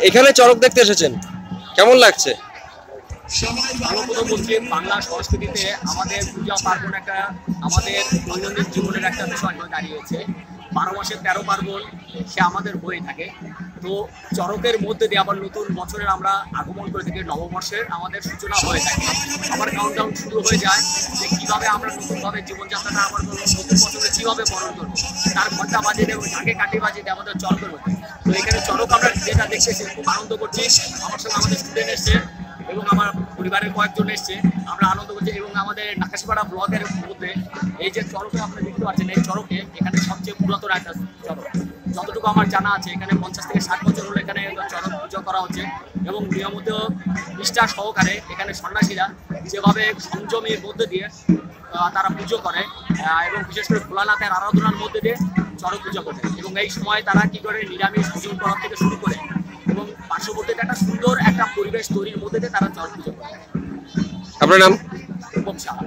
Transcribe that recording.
এখানে চড়ক দেখতে এসেছেন, কেমন লাগছে? সর্বপ্রথম বলছি, বাংলা সংস্কৃতিতে আমাদের পূজা পার্বণ একটা আমাদের দৈনন্দিন জীবনের একটা বিষয় হয়ে দাঁড়িয়েছে। 12 মাসের 13 পার্বণ সে আমাদের হয়ে থাকে। তো চড়কের মধ্যে দিয়ে আবার নতুন বছরের আমরা আগমন করে থাকি, নববর্ষের আমাদের সূচনা হয়ে থাকে। আবার কাউন্টডাউন শুরু হয়ে যায় যে কীভাবে আমরা নতুনভাবে জীবনযাত্রাটা আবার করবো, নতুন বছরে কীভাবে বরণ করবো, তার ঘন্টা বাজিয়ে এবং ঢাকে কাঠি বাজিয়ে আমাদের চড়কের মধ্যে। তো এখানে চড়ক আমরা যেটা দেখতেছি খুব আনন্দ করছি। আমার সঙ্গে আমাদের স্টুডেন্ট এসছে এবং আমার পরিবারের কয়েকজন এসছে, আমরা আনন্দ করছি। এবং আমাদের নাকাশিপাড়া ব্লকের মধ্যে এই যে চড়কে আপনারা দেখতে পাচ্ছেন, এই চড়কে এখানে সবচেয়ে পুরাতন একটা চড়ক। যতটুকু আমার জানা আছে এখানে 50 থেকে 60 বছর হলো এখানে চড়ক পুজো করা হচ্ছে এবং নিয়মিত নিষ্ঠা সহকারে এখানে সন্ন্যাসীরা যেভাবে সংযমের মধ্যে দিয়ে তারা পুজো করে এবং বিশেষ করে ভোলানাথের আরাধনার মধ্যে দিয়ে চড়ক পুজো করে। এবং এই সময় তারা কি করে নিরামিষ ভোজন করার থেকে শুরু করে এবং পার্শ্ববর্তীতে একটা সুন্দর একটা পরিবেশ তৈরির মধ্যে দিয়ে তারা চড়ক পুজো করে। আপনার নাম? রূপম সাহা।